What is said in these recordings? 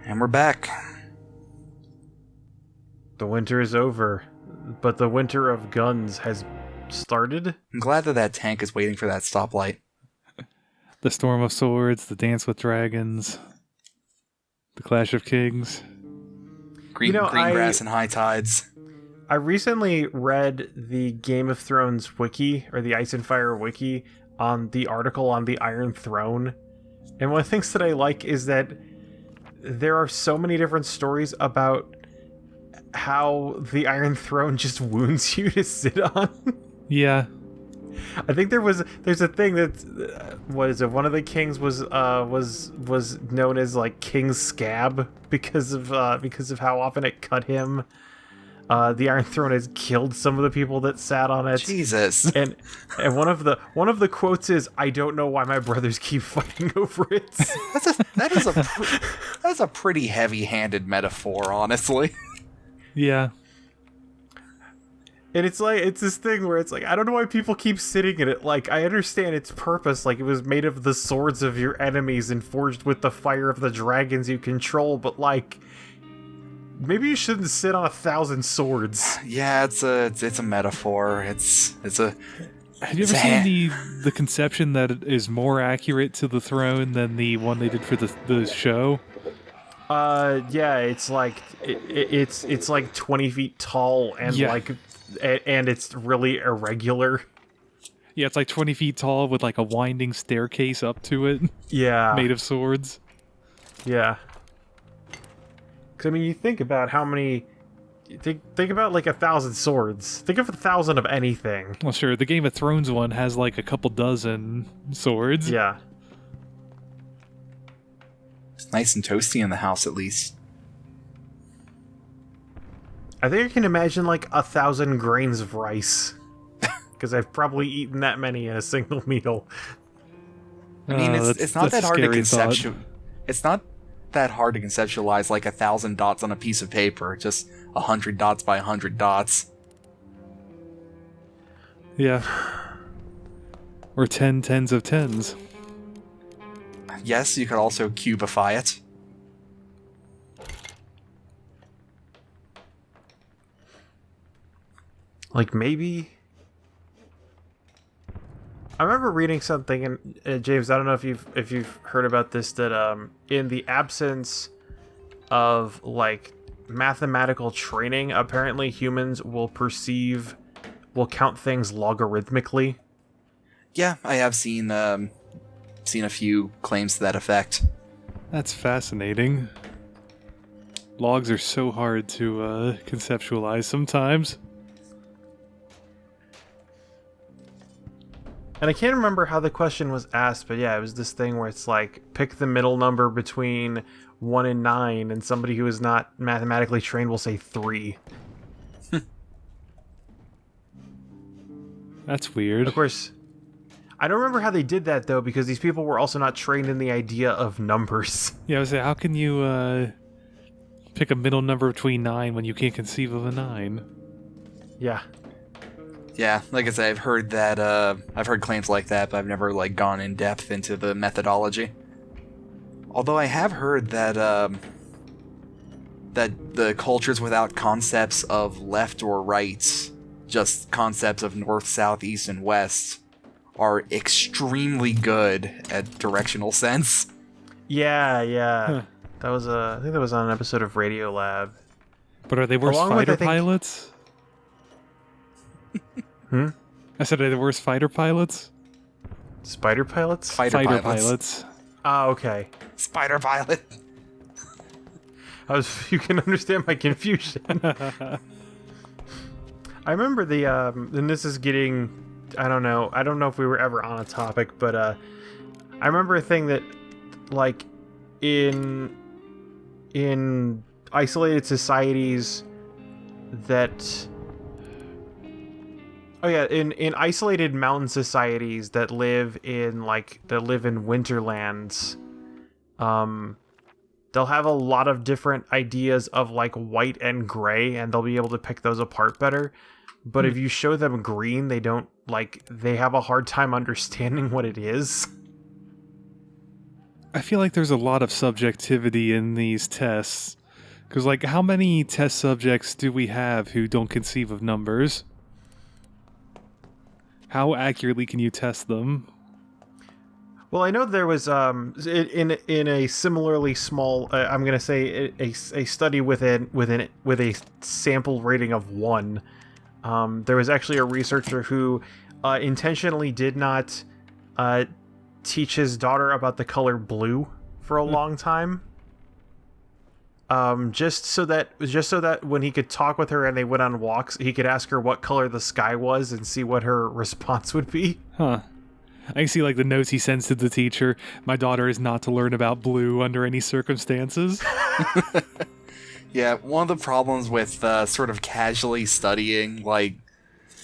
And we're back. The winter is over, but the winter of guns has started. I'm glad that tank is waiting for that stoplight. The Storm of Swords, the Dance with Dragons, the Clash of Kings. Green grass and high tides. I recently read the Game of Thrones wiki, or the Ice and Fire wiki, on the article on the Iron Throne. And one of the things that I like is that there are so many different stories about how the Iron Throne just wounds you to sit on. Yeah. I think there's a thing that what is it? One of the kings was known as like King's Scab because of how often it cut him. The Iron Throne has killed some of the people that sat on it. Jesus. And one of the quotes is, "I don't know why my brothers keep fighting over it." That's a pretty heavy-handed metaphor, honestly. Yeah. And it's this thing where it's like, I don't know why people keep sitting in it. Like, I understand its purpose. Like, it was made of the swords of your enemies and forged with the fire of the dragons you control. But, like, maybe you shouldn't sit on 1,000 swords. Yeah, it's a metaphor. Have you ever seen the conception that it is more accurate to the throne than the one they did for the show? Yeah, it's like it's like 20 feet tall and and it's really irregular. Yeah, it's like 20 feet tall with like a winding staircase up to it. Yeah. Made of swords. Yeah. Because, I mean, you think about how many... Think about like 1,000 swords. Think of 1,000 of anything. Well, sure. The Game of Thrones one has like a couple dozen swords. Yeah. It's nice and toasty in the house, at least. I think I can imagine like 1,000 grains of rice. Because I've probably eaten that many in a single meal. I mean, it's not that hard to conceptualize. It's not that hard to conceptualize like 1,000 dots on a piece of paper. Just 100 dots by 100 dots. Yeah. Or 10 tens of tens. Yes, you could also cubify it. Like, maybe... I remember reading something, and James, I don't know if you've heard about this, that in the absence of, like, mathematical training, apparently humans will count things logarithmically. Yeah, I have seen a few claims to that effect. That's fascinating. Logs are so hard to conceptualize sometimes. And I can't remember how the question was asked, but yeah, it was this thing where it's like, pick the middle number between 1 and 9, and somebody who is not mathematically trained will say 3. That's weird. Of course, I don't remember how they did that, though, because these people were also not trained in the idea of numbers. Yeah, I was saying, how can you pick a middle number between 9 when you can't conceive of a 9? Yeah. Yeah, like I said, I've heard that. I've heard claims like that, but I've never like gone in depth into the methodology. Although I have heard that that the cultures without concepts of left or right, just concepts of north, south, east, and west, are extremely good at directional sense. Yeah. Huh. I think that was on an episode of Radio Lab. But are they worse fighter pilots? I said, are they worse fighter pilots? Spider pilots? Fighter pilots. Oh, okay. Spider pilot. You can understand my confusion. I remember and this is getting, I don't know if we were ever on a topic, but I remember a thing that, like, in isolated societies that... Oh yeah, in isolated mountain societies that live in winterlands, they'll have a lot of different ideas of like white and gray, and they'll be able to pick those apart better. But if you show them green, they have a hard time understanding what it is. I feel like there's a lot of subjectivity in these tests. Because, like, how many test subjects do we have who don't conceive of numbers? How accurately can you test them? Well, I know there was in a similarly small, I'm gonna say a study with a sample rating of 1. There was actually a researcher who intentionally did not teach his daughter about the color blue for a long time. Just so that when he could talk with her and they went on walks, he could ask her what color the sky was and see what her response would be. Huh. I see, like, the notes he sends to the teacher. My daughter is not to learn about blue under any circumstances. Yeah, one of the problems with sort of casually studying, like,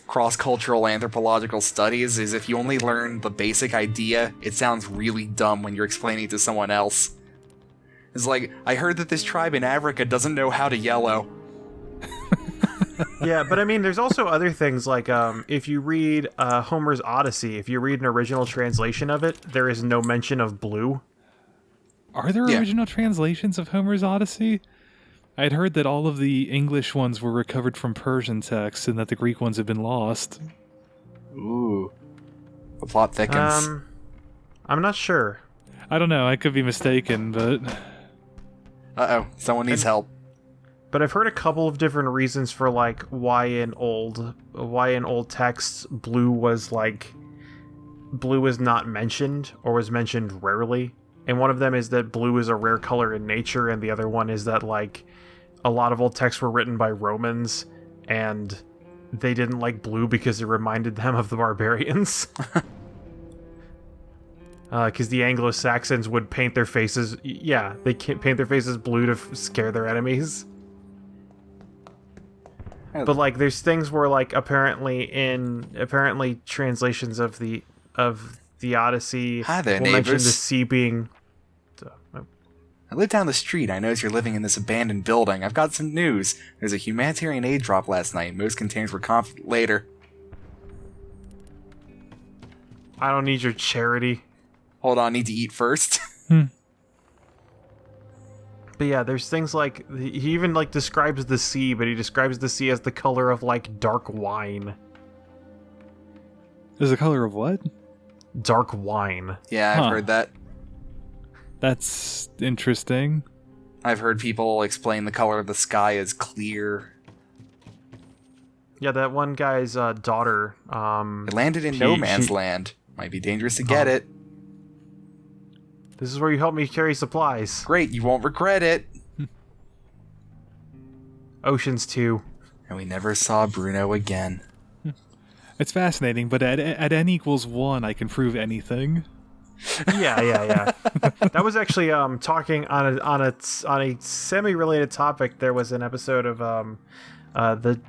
cross-cultural anthropological studies is if you only learn the basic idea, it sounds really dumb when you're explaining it to someone else. It's like, I heard that this tribe in Africa doesn't know how to yellow. Yeah, but I mean, there's also other things like if you read Homer's Odyssey, if you read an original translation of it, there is no mention of blue. Are there original translations of Homer's Odyssey? I had heard that all of the English ones were recovered from Persian texts and that the Greek ones have been lost. Ooh. The plot thickens. I'm not sure. I don't know, I could be mistaken, but... Uh-oh, someone needs help. But I've heard a couple of different reasons for like why in old texts blue was not mentioned or was mentioned rarely. And one of them is that blue is a rare color in nature, and the other one is that like a lot of old texts were written by Romans and they didn't like blue because it reminded them of the barbarians. Because the Anglo-Saxons would paint their faces, they paint their faces blue to scare their enemies. But like, there's things where like apparently translations of the Odyssey Hi there, will mention the neighbors. sea being. I live down the street. I notice you're living in this abandoned building. I've got some news. There's a humanitarian aid drop last night. Most containers were confident later. I don't need your charity. Hold on, need to eat first. But yeah, there's things like he even like describes the sea, but he describes the sea as the color of like dark wine. Is the color of what? Dark wine. Yeah, I've heard that. That's interesting. I've heard people explain the color of the sky as clear. Yeah, that one guy's daughter. It landed in no man's land. Might be dangerous to get it. This is where you help me carry supplies. Great, you won't regret it. Oceans 2. And we never saw Bruno again. It's fascinating, but at n equals 1, I can prove anything. Yeah. That was actually talking on a semi-related topic. There was an episode of the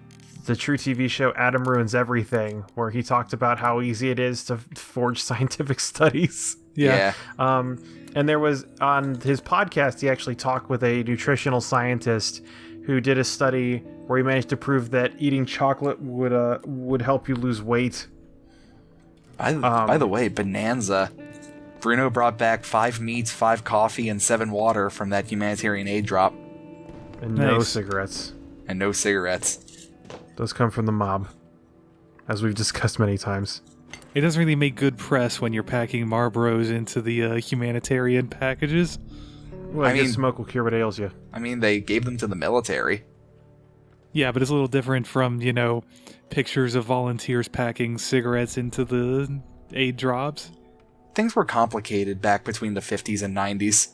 true TV show Adam Ruins Everything, where he talked about how easy it is to forge scientific studies. Yeah. And there was, on his podcast, he actually talked with a nutritional scientist who did a study where he managed to prove that eating chocolate would help you lose weight. By the way, Bonanza. Bruno brought back 5 meats, 5 coffee, and 7 water from that humanitarian aid drop. And no Nice. cigarettes. And no cigarettes. Those come from the mob, as we've discussed many times. It doesn't really make good press when you're packing Marlboros into the humanitarian packages. Well, I mean, smoke will cure what ails you. I mean, they gave them to the military. Yeah, but it's a little different from, pictures of volunteers packing cigarettes into the aid drops. Things were complicated back between the 50s and 90s.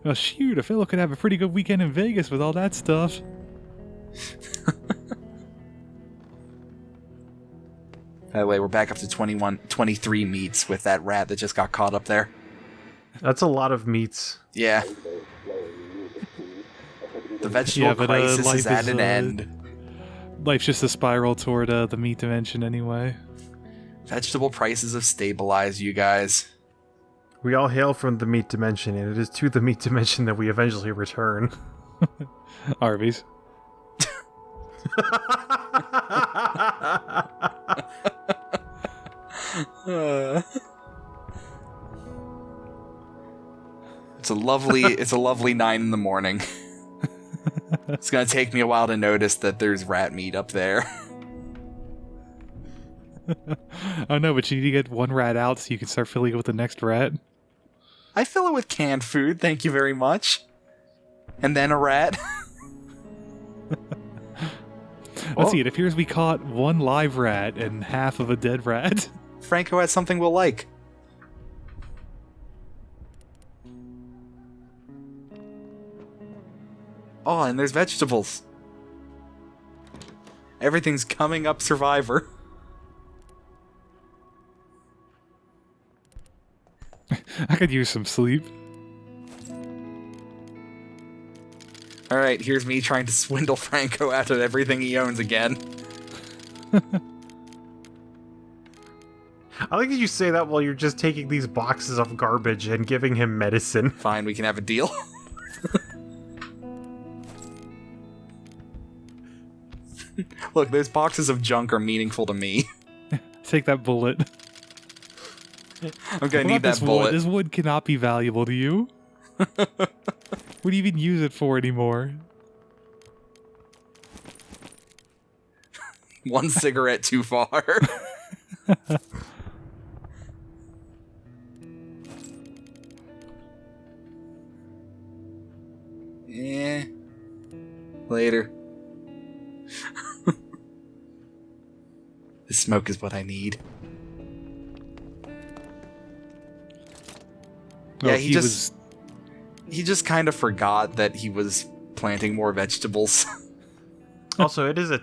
Well, shoot, a fellow could have a pretty good weekend in Vegas with all that stuff. By the way, we're back up to 23 meats with that rat that just got caught up there. That's a lot of meats. Yeah. The vegetable crisis life is at is, an end. Life's just a spiral toward the meat dimension anyway. Vegetable prices have stabilized, you guys. We all hail from the meat dimension, and it is to the meat dimension that we eventually return. Arby's. It's a lovely 9 in the morning. It's gonna take me a while to notice that there's rat meat up there. Oh no, but you need to get one rat out so you can start filling it with the next rat. I fill it with canned food, thank you very much. And then a rat. Let's see, it appears we caught one live rat and half of a dead rat. Franco has something we'll like. Oh, and there's vegetables. Everything's coming up, Survivor. I could use some sleep. Alright, here's me trying to swindle Franco out of everything he owns again. I like that you say that while you're just taking these boxes of garbage and giving him medicine. Fine, we can have a deal. Look, those boxes of junk are meaningful to me. Take that bullet. I'm gonna need that bullet. This wood cannot be valuable to you. What do you even use it for anymore? One cigarette too far. Yeah. Later. The smoke is what I need. Yeah, he just kind of forgot that he was planting more vegetables. Also, it is a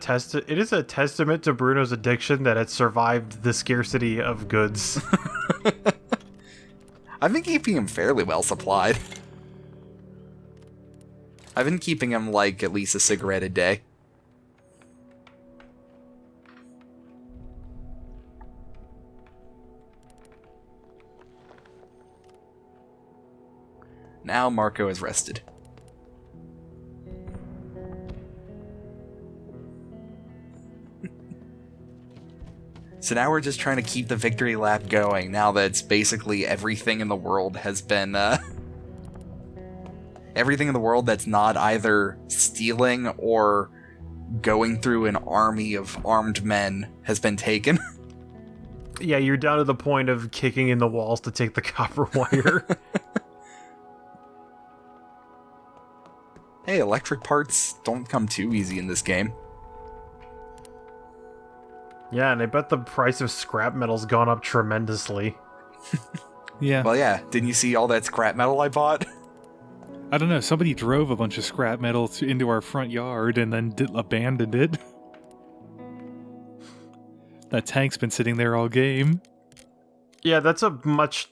testament to Bruno's addiction that it survived the scarcity of goods. I've been keeping him fairly well supplied. I've been keeping him like at least a cigarette a day. Now Marco is rested. So now we're just trying to keep the victory lap going, now that it's basically everything in the world has been, everything in the world that's not either stealing or going through an army of armed men has been taken. Yeah, you're down to the point of kicking in the walls to take the copper wire. Hey, electric parts don't come too easy in this game. Yeah, and I bet the price of scrap metal's gone up tremendously. Yeah. Well, yeah, didn't you see all that scrap metal I bought? I don't know, somebody drove a bunch of scrap metal into our front yard and then abandoned it. That tank's been sitting there all game. Yeah, that's a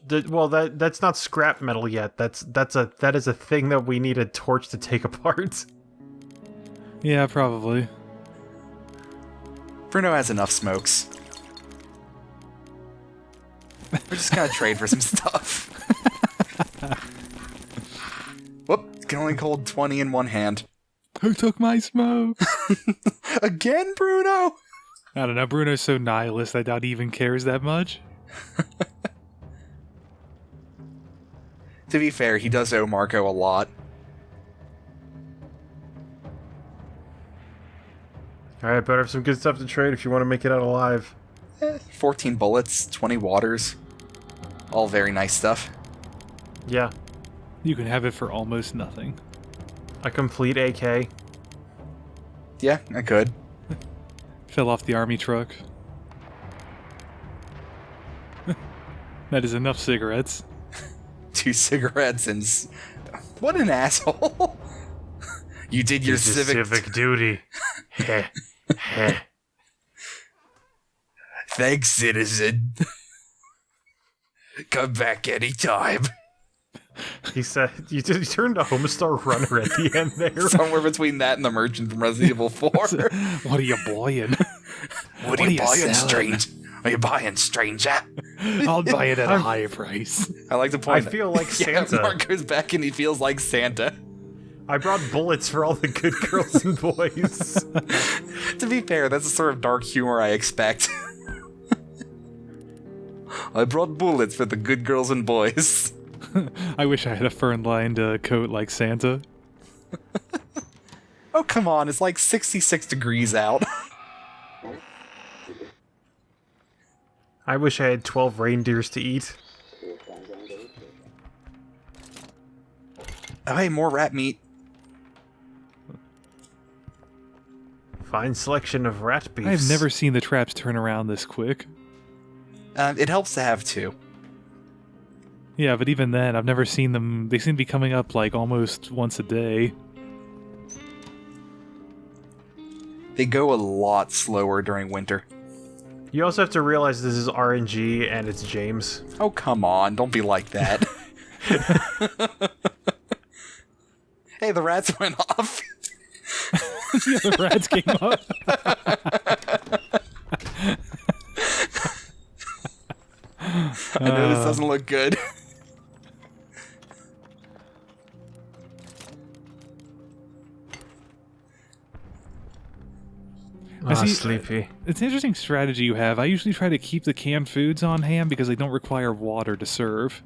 that's not scrap metal yet. That is a thing that we need a torch to take apart. Yeah, probably. Bruno has enough smokes. We're just gonna trade for some stuff. Whoop, can only hold 20 in one hand. Who took my smoke? Again, Bruno? I don't know, Bruno's so nihilist I doubt he even cares that much. To be fair, he does owe Marco a lot. Alright, better have some good stuff to trade if you want to make it out alive. 14 bullets, 20 waters. All very nice stuff. Yeah. You can have it for almost nothing. A complete AK. Yeah, I could. Fell off the army truck. That is enough cigarettes. 2 cigarettes and... What an asshole! You did your civic duty. Heh. Heh. Thanks, citizen. Come back anytime. He said, you turned a Homestar Runner at the end there. Somewhere between that and the merchant from Resident Evil 4. What are you buying? What are you buying, strange? Are you buying, stranger? I'll buy it at a high price. I like to point I feel like Santa. Yeah, Mark goes back and he feels like Santa. I brought bullets for all the good girls and boys. To be fair, that's the sort of dark humor I expect. I brought bullets for the good girls and boys. I wish I had a fern-lined coat like Santa. Oh, come on, it's like 66 degrees out. I wish I had 12 reindeers to eat. Oh, hey, more rat meat. Fine selection of rat beefs. I've never seen the traps turn around this quick. It helps to have two. Yeah, but even then, I've never seen them. They seem to be coming up like almost once a day. They go a lot slower during winter. You also have to realize this is RNG and it's James. Oh, come on, don't be like that. Hey, the rats went off. Yeah, the rats came up. I know this doesn't look good. Sleepy. It's an interesting strategy you have. I usually try to keep the canned foods on hand because they don't require water to serve.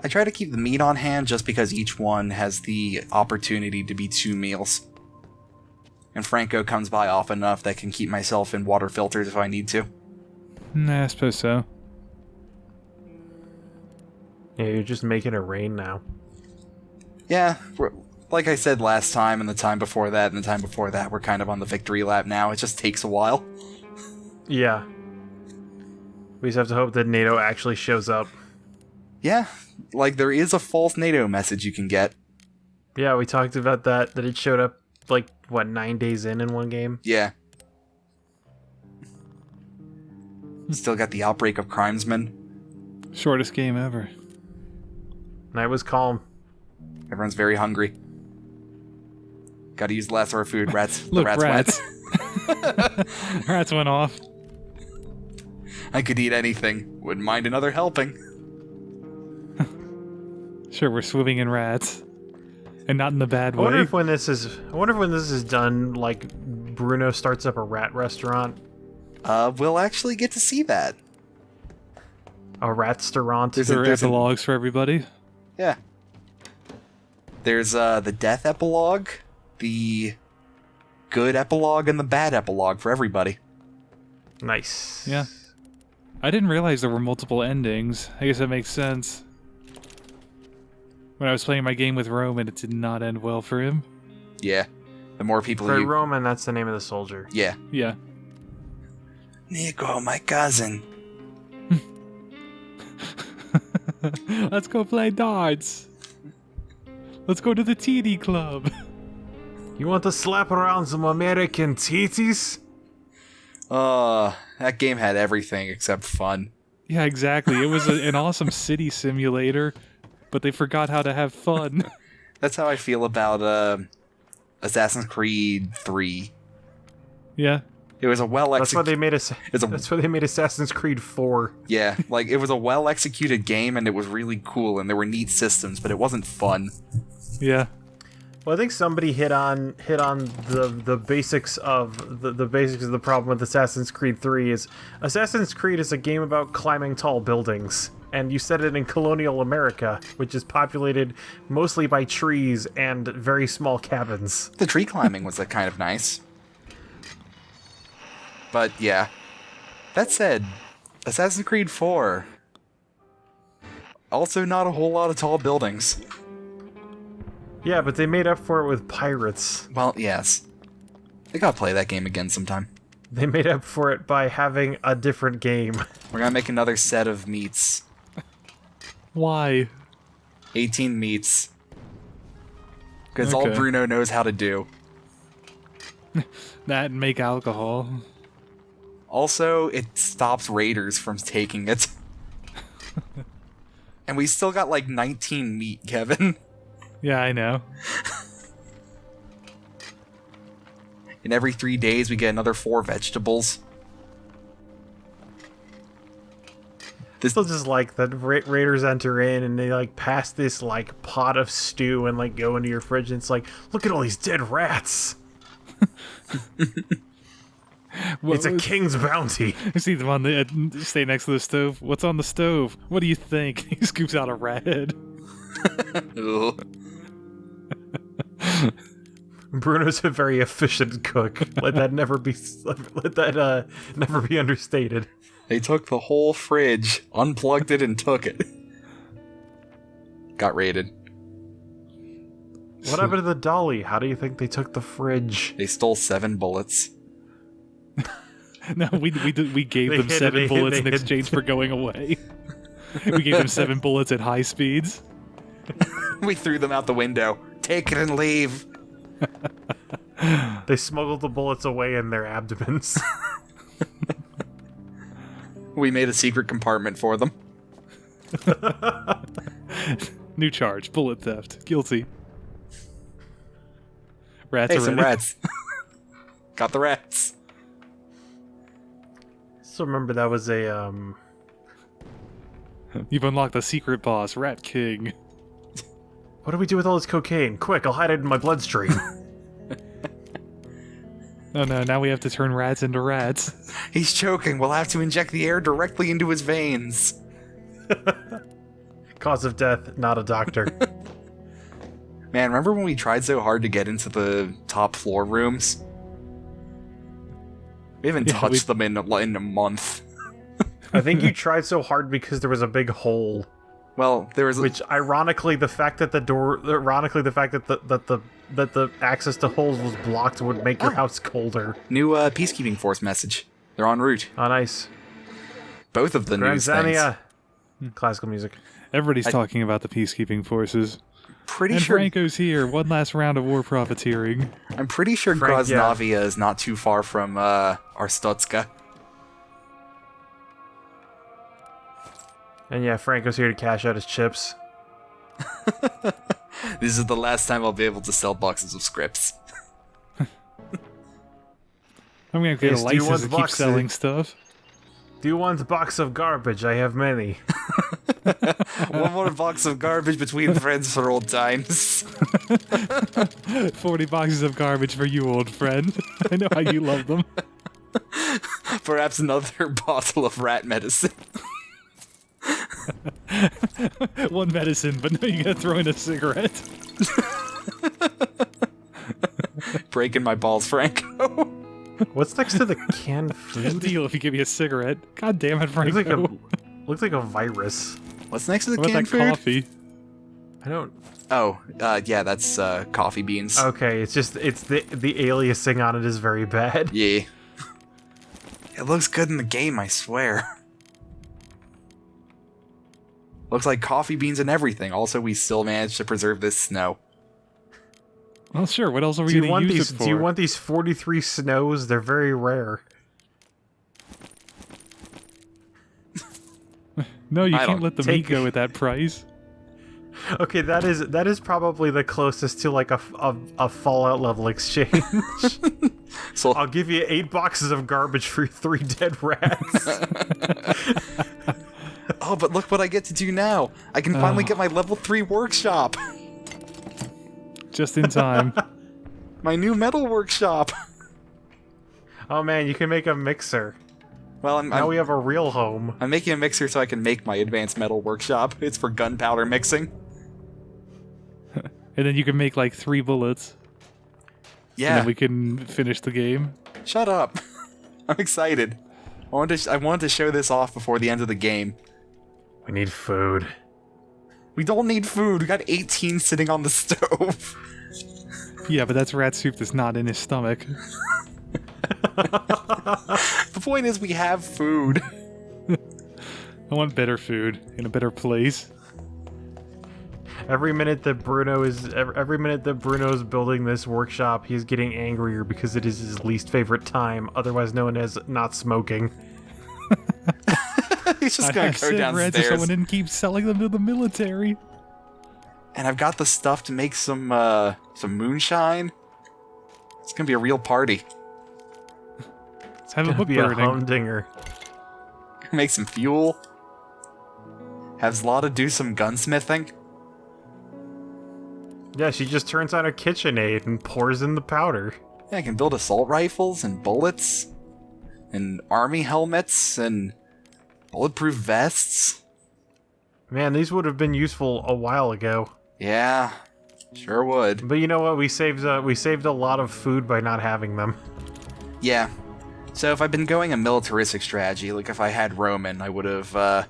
I try to keep the meat on hand just because each one has the opportunity to be 2 meals. And Franco comes by often enough that I can keep myself in water filters if I need to. Nah, I suppose so. Yeah, you're just making it rain now. Yeah, like I said last time, and the time before that, and the time before that, we're kind of on the victory lap now. It just takes a while. Yeah. We just have to hope that NATO actually shows up. Yeah, like there is a false NATO message you can get. Yeah, we talked about that it showed up, like, what, 9 days in one game? Yeah. Still got the outbreak of crimesmen. Shortest game ever. Night was calm. Everyone's very hungry. Gotta use less of our food. Rats. Look, the rats. rats. Rats went off. I could eat anything. Wouldn't mind another helping. Sure, we're swimming in rats. And not in the bad I way. wonder if when this is done, like, Bruno starts up a rat restaurant. We'll actually get to see that. A rat-staurant. There's epilogues for everybody. Yeah. There's the death epilogue, the good epilogue, and the bad epilogue for everybody. Nice. Yeah. I didn't realize there were multiple endings. I guess that makes sense. When I was playing my game with Roman, it did not end well for him. Yeah. The more people For you... Roman, that's the name of the soldier. Yeah. Yeah. Nico, my cousin. Let's go play darts. Let's go to the TD club. You want to slap around some American titties? That game had everything except fun. Yeah, exactly. It was an awesome city simulator, but they forgot how to have fun. That's how I feel about Assassin's Creed 3. Yeah. It was a That's why they made That's why they made Assassin's Creed 4. Yeah, like it was a well-executed game and it was really cool and there were neat systems, but it wasn't fun. Yeah. Well, I think somebody hit on the basics of the basics of the problem with Assassin's Creed 3 is Assassin's Creed is a game about climbing tall buildings. And you set it in colonial America, which is populated mostly by trees and very small cabins. The tree climbing was kind of nice. But yeah. That said, Assassin's Creed 4. Also not a whole lot of tall buildings. Yeah, but they made up for it with pirates. Well, yes. I gotta play that game again sometime. They made up for it by having a different game. We're gonna make another set of meats. Why? 18 meats. Because all Okay. Bruno knows how to do. That and make alcohol. Also, it stops raiders from taking it. And we still got like 19 meat, Kevin. Yeah, I know. And every 3 days we get another 4 vegetables. Still just like that raiders enter in and they like pass this like pot of stew and like go into your fridge and it's like, look at all these dead rats. It's a king's bounty. You see them on the stay next to the stove. What's on the stove? What do you think? He scoops out a rat head. Ugh. Bruno's a very efficient cook. Let that never be understated. They took the whole fridge, unplugged it, and took it. Got raided. What happened to the dolly? How do you think they took the fridge? They stole 7 bullets. No, we gave They them hid it, 7 they bullets hid in it. exchange for going away. We gave them 7 bullets at high speeds. We threw them out the window. Take it and leave. They smuggled the bullets away in their abdomens. We made a secret compartment for them. New charge, bullet theft. Guilty. Rats Hey, are some ready. rats. Got the rats. So remember that was a You've unlocked the secret boss, Rat King. what do we do with all this cocaine? Quick, I'll hide it in my bloodstream. Oh no, now we have to turn rats into rats. He's choking. We'll have to inject the air directly into his veins. Cause of death, not a doctor. Man, remember when we tried so hard to get into the top floor rooms? We haven't Yeah, touched them in a month. I think you tried so hard because there was a big hole. Well, there was Which, ironically, the fact that the access to holes was blocked would make your house colder. new peacekeeping force message. They're en route. Oh, nice. Both of the news things. Granzania. Classical music. Everybody's talking about the peacekeeping forces. Pretty And sure. Franco's here. One last round of war profiteering. I'm pretty sure Frank, yeah. Groznovia is not too far from Arstotska. And yeah, Franco's here to cash out his chips. This is the last time I'll be able to sell boxes of scripts. I'm gonna get Yes, a do you license want to keep boxes? selling stuff. Do you want a box of garbage? I have many. One more box of garbage between friends for old times. 40 boxes of garbage for you, old friend. I know how you love them. Perhaps another bottle of rat medicine. One medicine, but no, you gotta throw in a cigarette. Breaking my balls, Franco. What's next to the canned food? Deal if you give me a cigarette. God damn it, Looks Franco. looks like a virus. What's next to the What about canned that food? coffee? I don't. Oh, yeah, that's coffee beans. Okay, it's just the aliasing on it is very bad. Yeah. It looks good in the game, I swear. Looks like coffee beans and everything. Also, we still managed to preserve this snow. Well, sure. What else are we Do you gonna want use these? it for? Do you want these 43 snows? They're very rare. No, you I can't don't let the take- meat go at that price. Okay, that is probably the closest to like a Fallout level exchange. So I'll give you 8 boxes of garbage for 3 dead rats. oh, but look what I get to do now. I can finally get my level 3 workshop. Just in time. My new metal workshop. Oh man, you can make a mixer. Well, Now we have a real home. I'm making a mixer so I can make my advanced metal workshop. It's for gunpowder mixing. And then you can make like 3 bullets. And Yeah, then we can finish the game. shut up. I'm excited. I wanted to show this off before the end of the game. We need food. We don't need food. We got 18 sitting on the stove. Yeah, but that's rat soup that's not in his stomach. The point is we have food. I want better food in a better place. Every minute that Bruno's building this workshop, he's getting angrier because it is his least favorite time, otherwise known as not smoking. He's just I gonna have go cigarettes if downstairs. someone didn't keep selling them to the military. And I've got the stuff to make some moonshine. It's gonna be a real party. Let's have a Gonna book be a burning. humdinger. Make some fuel. Have Zlata do some gunsmithing. Yeah, she just turns on her KitchenAid and pours in the powder. Yeah, I can build assault rifles and bullets. and army helmets and bulletproof vests. Man, these would have been useful a while ago. Yeah, sure would. But you know what? We saved a lot of food by not having them. Yeah. So if I'd been going a militaristic strategy, like if I had Roman, I would have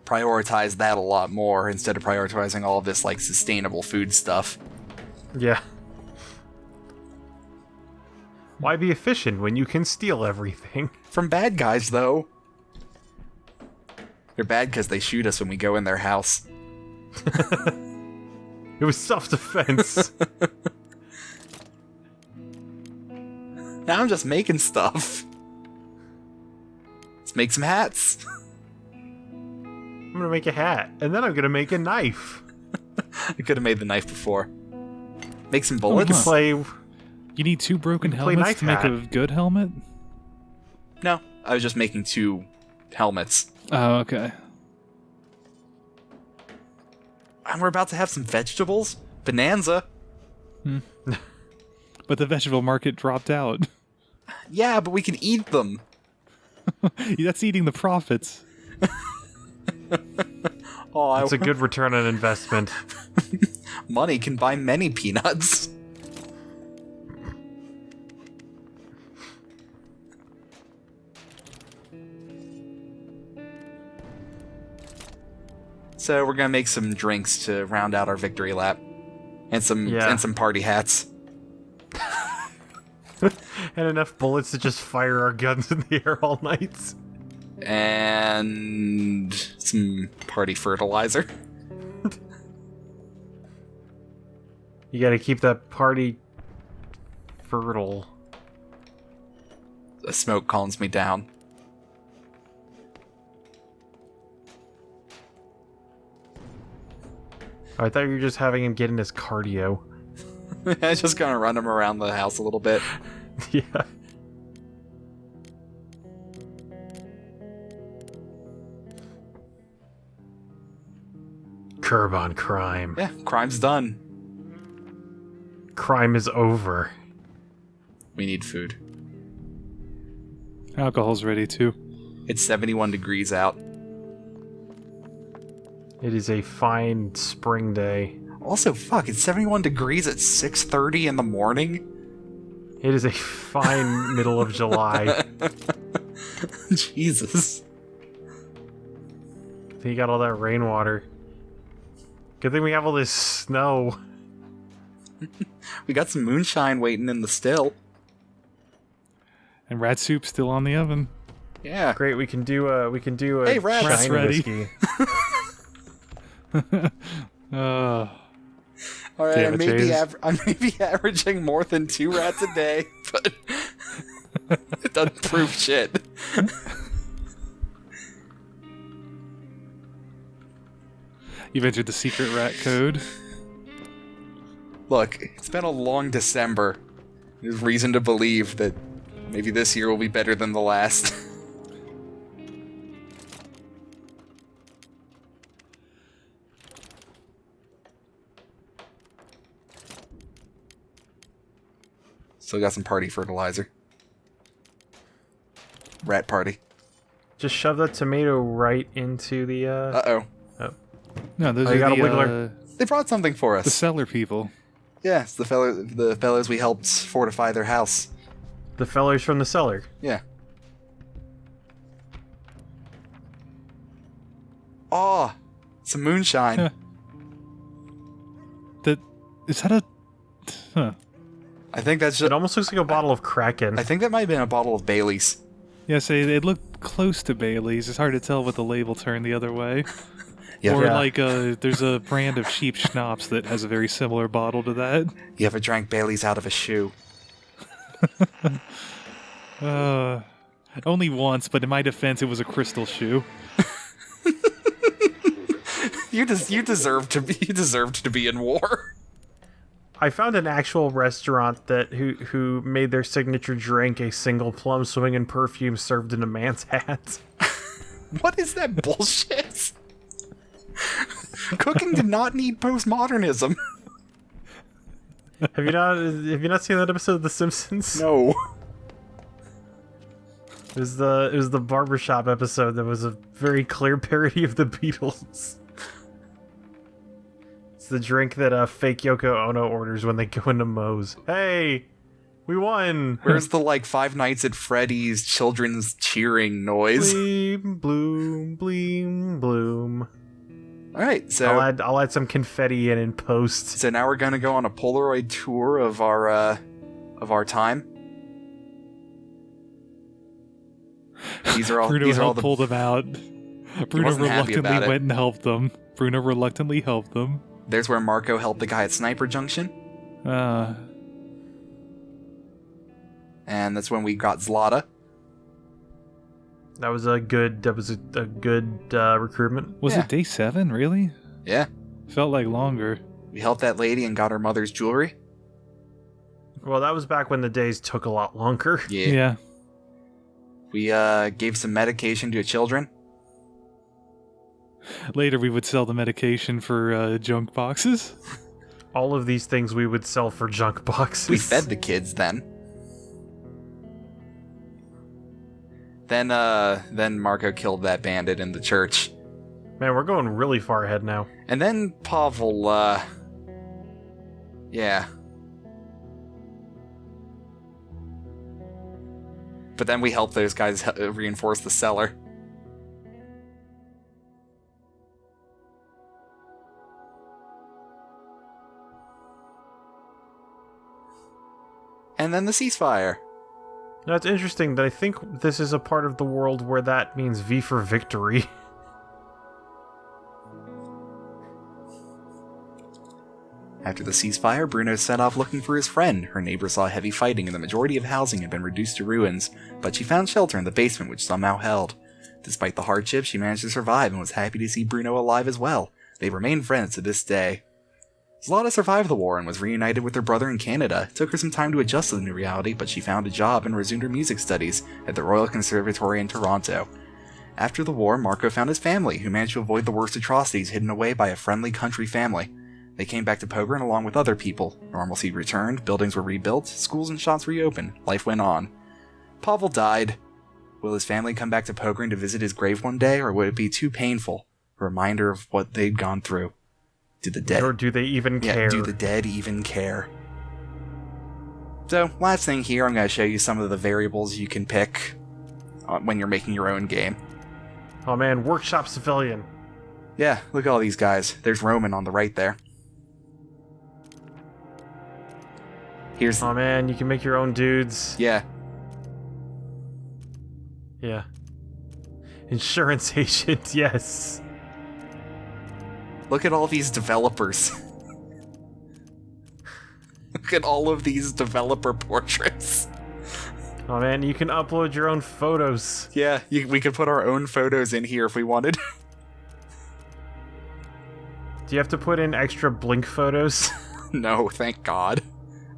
prioritized that a lot more instead of prioritizing all of this like sustainable food stuff. Yeah. Why be efficient when you can steal everything? From bad guys, though. They're bad because they shoot us when we go in their house. It was self-defense. Now I'm just making stuff. Let's make some hats. I'm gonna make a hat, and then I'm gonna make a knife. I could have made the knife before. Make some We bullets. can play... You need 2 broken play helmets knife to make hat. a good helmet? No, I was just making 2 helmets. Oh, okay. And we're about to have some vegetables. Bonanza. But the vegetable market dropped out. Yeah, but we can eat them. That's eating the profits. Oh, It's a good return on investment. money can buy many peanuts. So we're gonna make some drinks to round out our victory lap, and some party hats. And enough bullets to just fire our guns in the air all night. And some party fertilizer. You gotta keep that party fertile. The smoke calms me down. Oh, I thought you were just having him get in his cardio. I'm just gonna run him around the house a little bit. Yeah. Curb on crime. Yeah, crime's done. Crime is over. We need food. Alcohol's ready too. It's 71 degrees out. It is a fine spring day. Also, fuck, it's 71 degrees at 6:30 in the morning? It is a fine middle of July. Jesus. You got all that rainwater. Good thing we have all this snow. We got some moonshine waiting in the still. And rat soup's still on the oven. Yeah. Great, we can do a Hey, Rat's shiny ready. whiskey. Alright, Damn it, Chase. I may be averaging more than 2 rats a day, but it doesn't prove shit. You've entered the secret rat code. Look, it's been a long December. There's reason to believe that maybe this year will be better than the last. Still got some party fertilizer. Rat party. Just shove that tomato right into the Uh-oh. No, those Oh, you are got a the, wiggler. They brought something for the us. cellar people. Yes, the fellows we helped fortify their house. the fellers from the cellar. Yeah. Oh, some moonshine. Huh. Is that a... Huh. I think that's It just. almost looks like a bottle of Kraken. I think that might have been a bottle of Bailey's. Yeah, say it looked close to Bailey's. It's hard to tell with the label turned the other way. Yeah. Or Yeah. like there's a brand of cheap schnapps that has a very similar bottle to that. You ever drank Bailey's out of a shoe? Only once, but in my defense, it was a crystal shoe. You deserved to be in war. I found an actual restaurant that who made their signature drink a single plum swinging perfume served in a man's hat. What is that bullshit? Cooking did not need postmodernism. Have you not seen that episode of The Simpsons? No. It was the barbershop episode that was a very clear parody of the Beatles. It's the drink that fake Yoko Ono orders when they go into Moe's. Hey, we won! Where's the, like, Five Nights at Freddy's children's cheering noise? Bleem, bloom, bleem, bloom. Alright, so... I'll add some confetti in post. So now we're gonna go on a Polaroid tour of our time. These are all pulled them out. Bruno reluctantly went and helped them. Bruno reluctantly helped them. There's where Marco helped the guy at Sniper Junction. And that's when we got Zlata. That was a good recruitment. Was it day 7, really? Yeah. Felt like longer. We helped that lady and got her mother's jewelry. Well, that was back when the days took a lot longer. Yeah. We gave some medication to children. Later, we would sell the medication for junk boxes. All of these things we would sell for junk boxes. We fed the kids then. Then Marco killed that bandit in the church. Man, we're going really far ahead now. And then Pavel, yeah. But then we helped those guys reinforce the cellar. And then the ceasefire. Now, it's interesting that I think this is a part of the world where that means V for victory. After the ceasefire, Bruno set off looking for his friend. Her neighbor saw heavy fighting and the majority of housing had been reduced to ruins, but she found shelter in the basement which somehow held. Despite the hardship, she managed to survive and was happy to see Bruno alive as well. They remain friends to this day. Zlata survived the war and was reunited with her brother in Canada. It took her some time to adjust to the new reality, but she found a job and resumed her music studies at the Royal Conservatory in Toronto. After the war, Marco found his family, who managed to avoid the worst atrocities hidden away by a friendly country family. They came back to Pogren along with other people. Normalcy returned, buildings were rebuilt, schools and shops reopened, life went on. Pavel died. Will his family come back to Pogren to visit his grave one day, or would it be too painful? A reminder of what they'd gone through. Or do they even care? Do the dead even care? So, last thing here, I'm going to show you some of the variables you can pick when you're making your own game. Oh man, workshop civilian. Yeah, look at all these guys. There's Roman on the right there. Here's... Oh man, you can make your own dudes. Yeah. Yeah. Insurance agent, yes. Look at all these developers. Look at all of these developer portraits. Oh man, you can upload your own photos. Yeah, we could put our own photos in here if we wanted. Do you have to put in extra blink photos? No, thank God.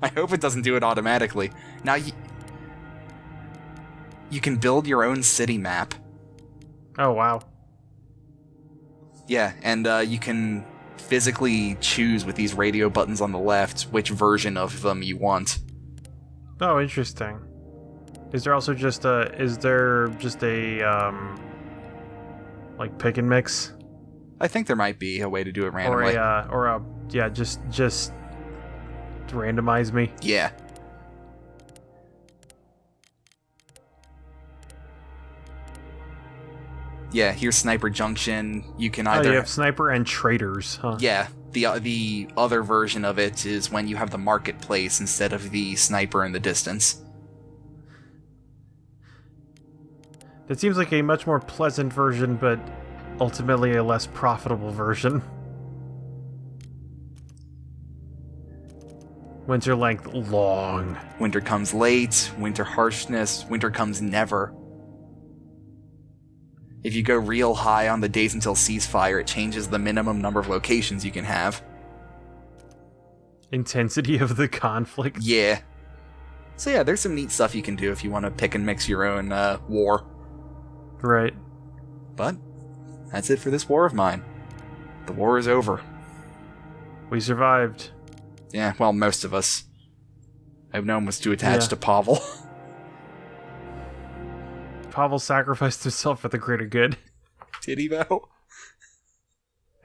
I hope it doesn't do it automatically. Now, you can build your own city map. Oh, wow. Yeah, and you can physically choose with these radio buttons on the left which version of them you want. Oh, interesting. Is there also just a... like, pick and mix? I think there might be a way to do it randomly. Just randomize me. Yeah. Yeah, here's Sniper Junction. You can either... Oh, you have Sniper and Traders, huh? Yeah, the other version of it is when you have the marketplace instead of the sniper in the distance. That seems like a much more pleasant version, but ultimately a less profitable version. Winter length long. Winter comes late, winter harshness, winter comes never. If you go real high on the days until ceasefire, it changes the minimum number of locations you can have. Intensity of the conflict. Yeah. So yeah, there's some neat stuff you can do if you want to pick and mix your own war. Right. But that's it for this war of mine. The war is over. We survived. Yeah, well, most of us. I hope no one was too attached to Pavel. Pavel sacrificed himself for the greater good. Did he though?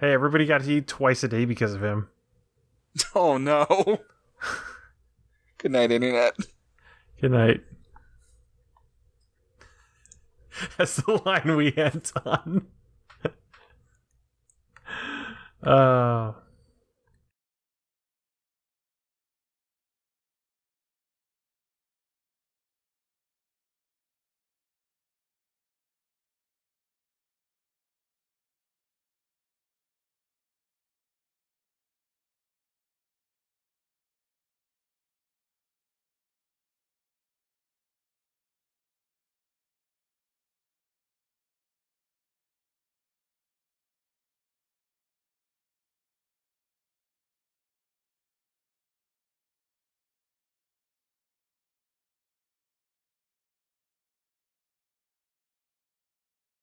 Hey, everybody got to eat twice a day because of him. Oh no. Good night, Internet. Good night. That's the line we end on. Oh.